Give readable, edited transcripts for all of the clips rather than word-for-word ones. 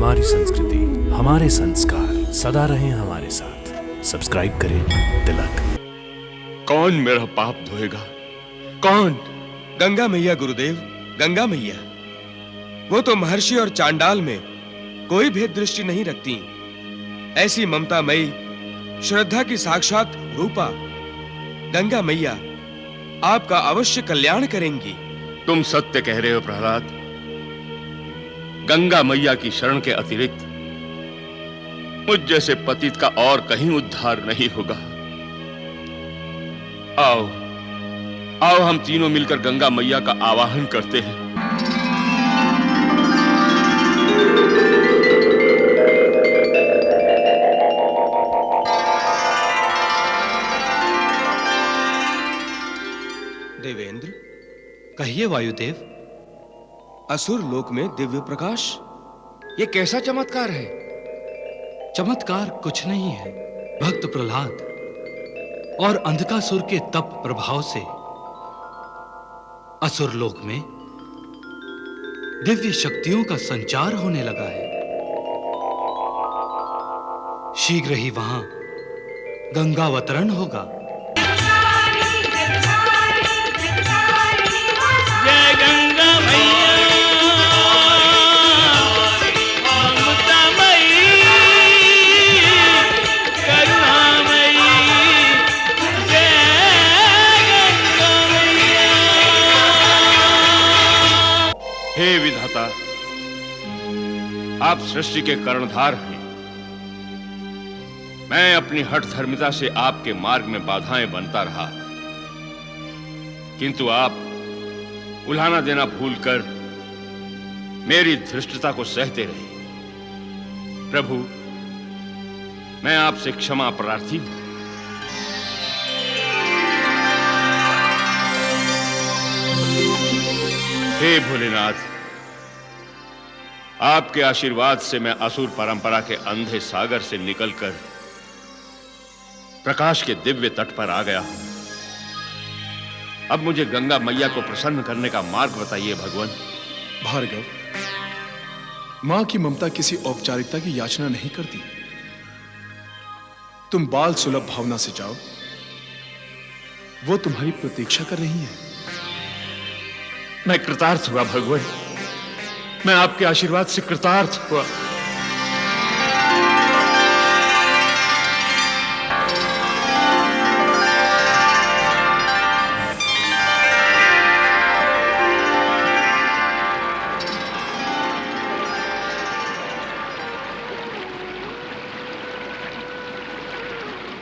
हमारी संस्कृति, हमारे संस्कार सदा रहें हमारे साथ। सब्सक्राइब करें तिलक। कौन मेरा पाप धोएगा? कौन? गंगा मैया गुरुदेव, गंगा मैया। वो तो महर्षि और चांडाल में कोई भेद दृष्टि नहीं रखती। ऐसी ममतामयी, श्रद्धा की साक्षात रूपा गंगा मैया आपका अवश्य कल्याण करेंगी। तुम सत्य कह रहे हो प्रहलाद। गंगा मैया की शरण के अतिरिक्त मुझ जैसे पतित का और कहीं उद्धार नहीं होगा। आओ आओ, हम तीनों मिलकर गंगा मैया का आवाहन करते हैं। देवेंद्र, कहिए वायुदेव। असुर लोक में दिव्य प्रकाश, ये कैसा चमत्कार है? चमत्कार कुछ नहीं है। भक्त प्रहलाद और अंधकासुर के तप प्रभाव से असुर लोक में दिव्य शक्तियों का संचार होने लगा है। शीघ्र ही वहां गंगावतरण होगा। हे विधाता, आप सृष्टि के कर्णधार हैं। मैं अपनी हठ धर्मिता से आपके मार्ग में बाधाएं बनता रहा, किंतु आप उल्हाना देना भूलकर मेरी धृष्टता को सहते रहे। प्रभु, मैं आपसे क्षमा प्रार्थी हूं। हे भोलेनाथ, आपके आशीर्वाद से मैं असुर परंपरा के अंधे सागर से निकलकर प्रकाश के दिव्य तट पर आ गया हूं। अब मुझे गंगा मैया को प्रसन्न करने का मार्ग बताइए भगवान। भार्गव, मां की ममता किसी औपचारिकता की याचना नहीं करती। तुम बाल सुलभ भावना से जाओ, वो तुम्हारी प्रतीक्षा कर रही है। मैं कृतार्थ हुआ भगवान, मैं आपके आशीर्वाद से कृतार्थ हुआ।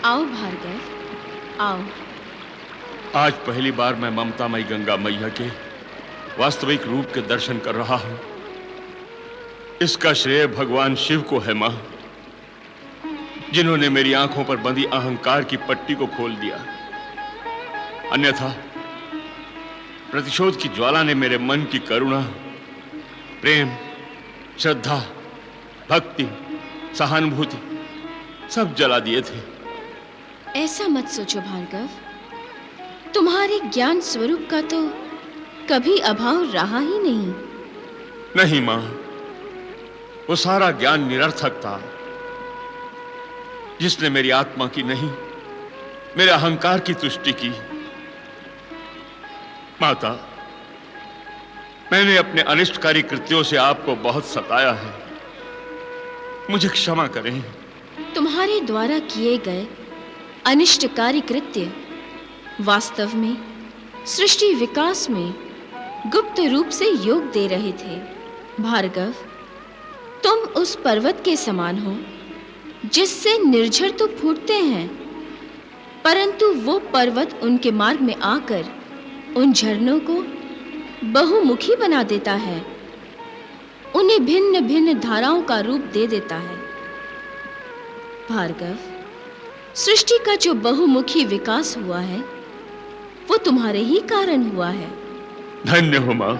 आओ भार्गव, आओ। आज पहली बार मैं ममतामयी गंगा मैया के वास्तविक रूप के दर्शन कर रहा हूं। इसका श्रेय भगवान शिव को है मां, जिन्होंने मेरी आंखों पर बंधी अहंकार की पट्टी को खोल दिया। अन्यथा प्रतिशोध की ज्वाला ने मेरे मन की करुणा, प्रेम, श्रद्धा, भक्ति, सहानुभूति सब जला दिए थे। ऐसा मत सोचो भार्गव, तुम्हारे ज्ञान स्वरूप का तो कभी अभाव रहा ही नहीं। नहीं मां, वो सारा ज्ञान निरर्थक था, जिसने मेरी आत्मा की नहीं, मेरे अहंकार की तुष्टि की। माता, मैंने अपने अनिष्टकारी कृत्यों से आपको बहुत सताया है, मुझे क्षमा करें। तुम्हारे द्वारा किए गए अनिष्टकारी कृत्य वास्तव में सृष्टि विकास में गुप्त रूप से योग दे रहे थे। भार्गव, तुम उस पर्वत के समान हो जिससे निर्झर तो फूटते हैं, परंतु वो पर्वत उनके मार्ग में आकर उन झरनों को बहुमुखी बना देता है, उन्हें भिन्न भिन्न धाराओं का रूप दे देता है। भार्गव, सृष्टि का जो बहुमुखी विकास हुआ है वो तुम्हारे ही कारण हुआ है। धन्य हो मां,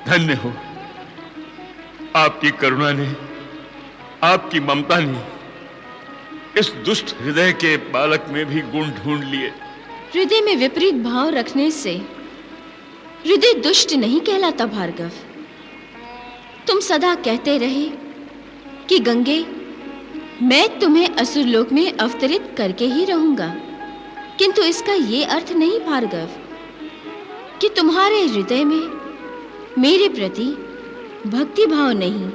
धन्य हो। आपकी करुणा ने, आपकी ममता ने इस दुष्ट हृदय के बालक में भी गुण ढूंढ लिए। हृदय में विपरीत भाव रखने से हृदय दुष्ट नहीं कहलाता भार्गव। तुम सदा कहते रहे कि गंगे, मैं तुम्हें असुरलोक में अवतरित करके ही रहूंगा, किंतु इसका ये अर्थ नहीं भार्गव कि तुम्हारे हृदय में मेरे प्रति भक्ति भाव नहीं।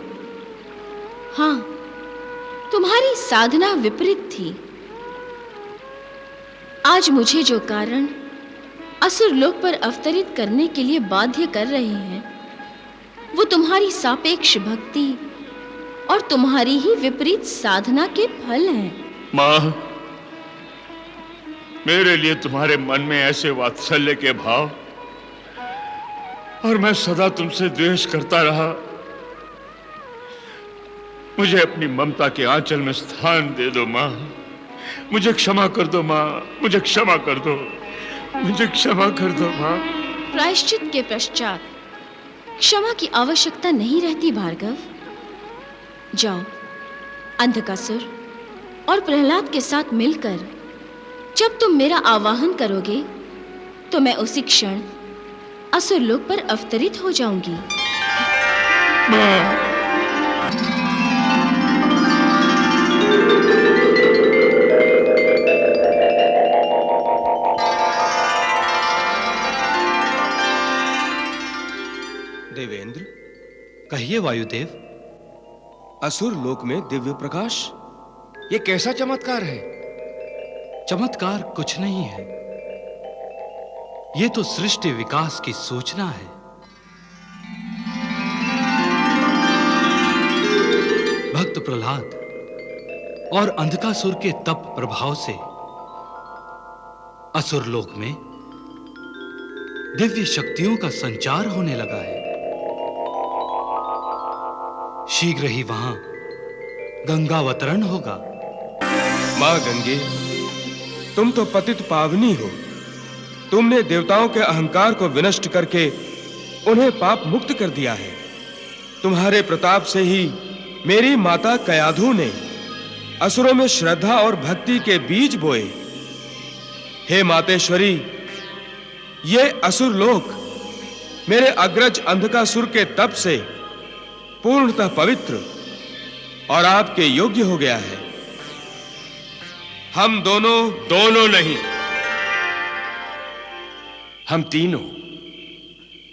हाँ, तुम्हारी साधना विपरीत थी। आज मुझे जो कारण असुरलोक पर अवतरित करने के लिए बाध्य कर रहे हैं, वो तुम्हारी सापेक्ष भक्ति और तुम्हारी ही विपरीत साधना के फल हैं। मां, मेरे लिए तुम्हारे मन में ऐसे वात्सल्य के भाव और मैं सदा तुमसे द्वेष करता रहा। मुझे अपनी ममता के आंचल में स्थान दे दो मां। मुझे क्षमा कर दो मां, मुझे क्षमा कर दो, मुझे क्षमा कर दो मां। प्रायश्चित के पश्चात क्षमा की आवश्यकता नहीं रहती भार्गव। जाओ, अंधकासुर और प्रहलाद के साथ मिलकर जब तुम मेरा आवाहन करोगे तो मैं उसी क्षण असुरलोक पर अवतरित हो जाऊंगी। मां, देवेंद्र, कहिए वायुदेव। असुर लोक में दिव्य प्रकाश, ये कैसा चमत्कार है? चमत्कार कुछ नहीं है, ये तो सृष्टि विकास की सूचना है। भक्त प्रहलाद और अंधकासुर के तप प्रभाव से असुरलोक में दिव्य शक्तियों का संचार होने लगा है। शीघ्र ही वहां गंगावतरण होगा। मां गंगे, तुम तो पतित पावनी हो। तुमने देवताओं के अहंकार को विनष्ट करके उन्हें पाप मुक्त कर दिया है। तुम्हारे प्रताप से ही मेरी माता कयाधु ने असुरों में श्रद्धा और भक्ति के बीज बोए। हे मातेश्वरी, ये असुर लोक मेरे अग्रज अंधकासुर के तप से पूर्णतः पवित्र और आपके योग्य हो गया है। हम दोनों नहीं, हम तीनों।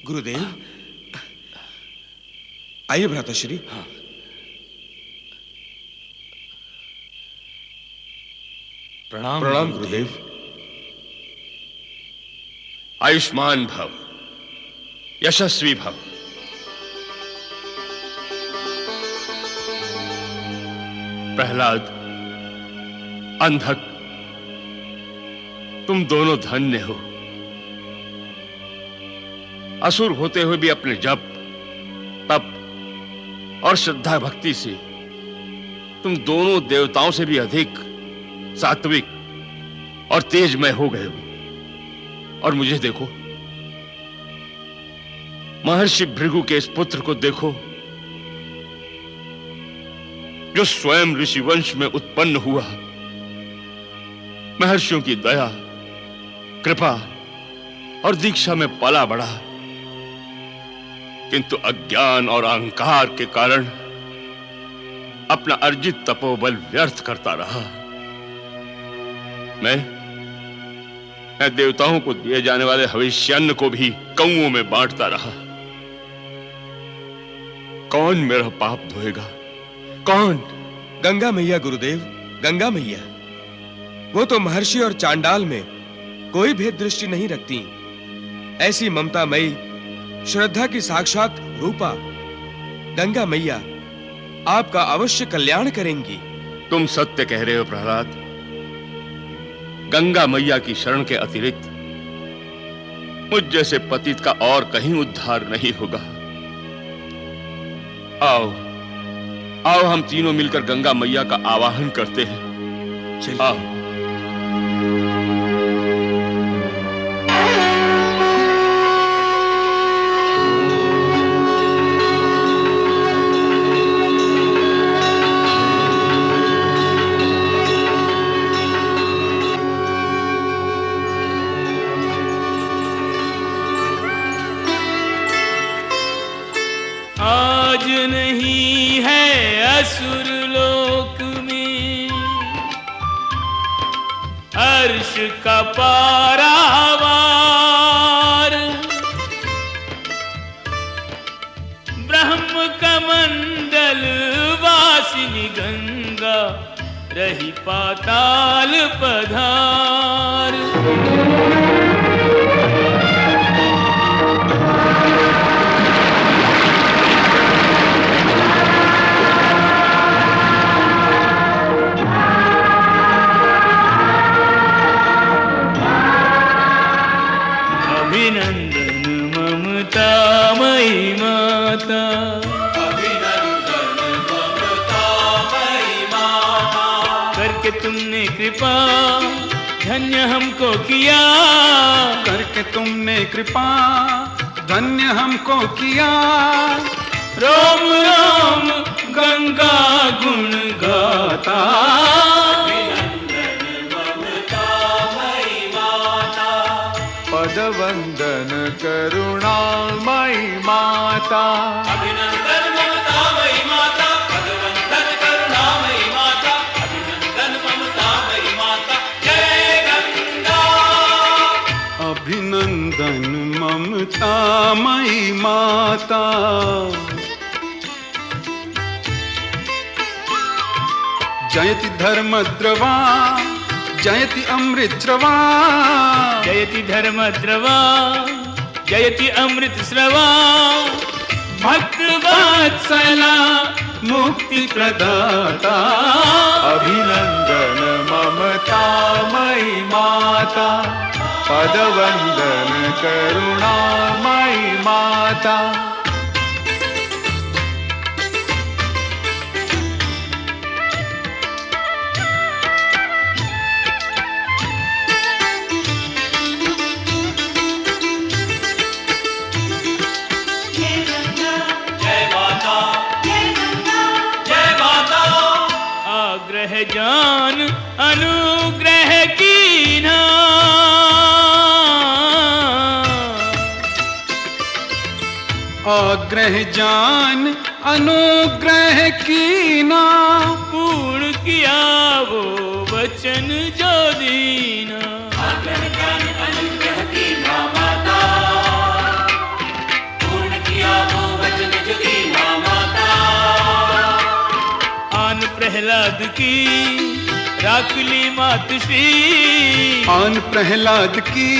गुरुदेव, आइए भ्राताश्री। हाँ। प्रणाम गुरुदेव। आयुष्मान भव, यशस्वी भव। प्रहलाद, अंधक, तुम दोनों धन्य हो। असुर होते हुए भी अपने जप, तप और श्रद्धा भक्ति से तुम दोनों देवताओं से भी अधिक सात्विक और तेजमय हो गए हो। और मुझे देखो, महर्षि भृगु के इस पुत्र को देखो, जो स्वयं ऋषि वंश में उत्पन्न हुआ, महर्षियों की दया, कृपा और दीक्षा में पला बढ़ा, किंतु अज्ञान और अहंकार के कारण अपना अर्जित तपोबल व्यर्थ करता रहा। मैं देवताओं को दिए जाने वाले हविष्यान्न को भी कौओं में बांटता रहा। कौन मेरा पाप धोएगा? कौन? गंगा मैया गुरुदेव, गंगा मैया। वो तो महर्षि और चांडाल में कोई भेद दृष्टि नहीं रखती। ऐसी ममता मई, श्रद्धा की साक्षात रूपा गंगा मैया आपका अवश्य कल्याण करेंगी। तुम सत्य कह रहे हो प्रहलाद। गंगा मैया की शरण के अतिरिक्त मुझ जैसे पतित का और कहीं उद्धार नहीं होगा। आओ आओ, हम तीनों मिलकर गंगा मैया का आवाहन करते हैं। चलिए। आओ। आज नहीं है असुर लोक में हर्ष का पारावार, ब्रह्म कमंडल वासिनी गंगा रही पाताल पधार। अभिनंदन ममतामयी माता, अभिनंदन ममतामयी माता, करके तुमने कृपा धन्य हमको किया, करके तुमने कृपा धन्य हमको किया। रोम रोम गंगा गुण गाता, पदवंदन करुणामयी माता, अभिनंदन ममतामयी माता, पदवंदन करुणामयी माता, अभिनंदन ममतामयी माता, जय गंगा। अभिनंदन ममतामयी माता। जयति धर्मद्रवा जयति अमृतस्रवा, जयति धर्मद्रवा जयति अमृतस्रवा, भक्त वत्सला मुक्ति प्रदाता। अभिनंदन ममतामयी माता, पदवंदन करुणामयी माता। जान अनुग्रह कीना, आग्रह जान अनुग्रह कीना, पूर्ण किया वो वचन जो दीना। आग्रह जान अनुग्रह कीना माता, पूर्ण किया वो वचन जो दीना माता। आन प्रहलाद की राख ली मातश्री, आन प्रहलाद की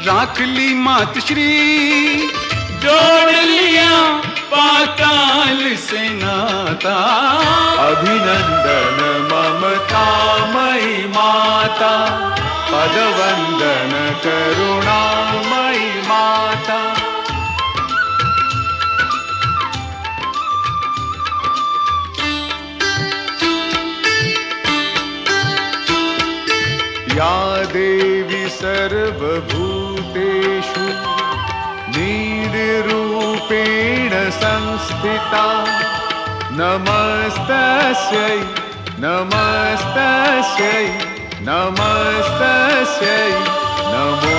राख ली मातश्री, जोड़ लिया पाताल से नाता। अभिनंदन ममतामयी माता, पदवंदन करुणामयी माता। या देवी सर्वभूतेषु निर्रूपेण संस्थिता, नमस्तस्यै नमस्तस्यै नमस्तस्यै नमो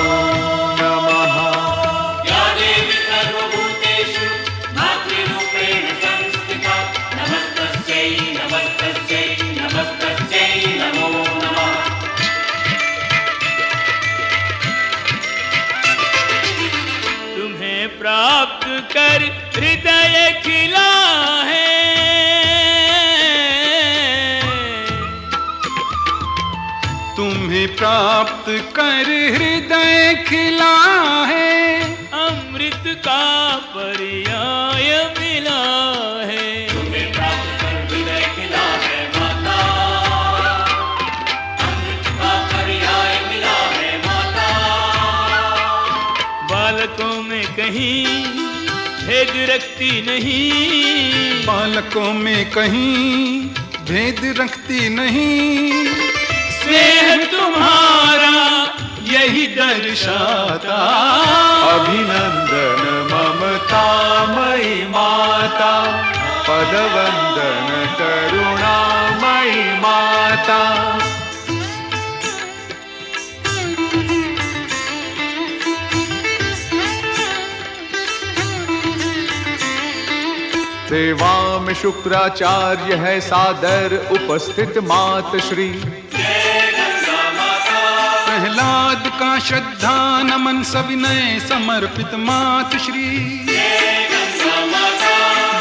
नमः। या देवी सर्वभूतेषु मातृरूपेण संस्थिता, नमस्तस्यै नमस्तस्यै नमस्तस्यै नमो नमः। तुम्हें प्राप्त कर हृदय खिला है, तुम्हें प्राप्त कर हृदय खिला है, अमृत का पर्याय मिला है। तुम्हें प्राप्त कर हृदय खिला है माता, अमृत का पर्याय मिला है माता। बालकों में कहीं भेद रखती नहीं, बालकों में कहीं भेद रखती नहीं, स्नेह तुम्हारा यही दर्शाता। अभिनंदन ममतामयी माता, पदवंदन करुणामयी माता। सेवा में शुक्राचार्य है सादर उपस्थित मात श्री। प्रहलाद का श्रद्धा नमन सविनय समर्पित मात श्री।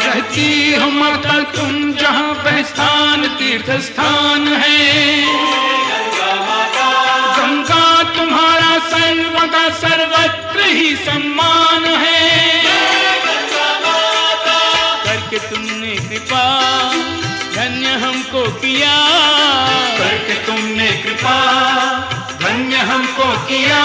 रहती हो माता तुम जहाँ वह स्थान तीर्थ स्थान है। गंगा तुम्हारा सर्वदा सर्वत्र ही सम्मान है। करके तुमने कृपा धन्य हमको किया। करके तुमने कृपा धन्य हमको किया।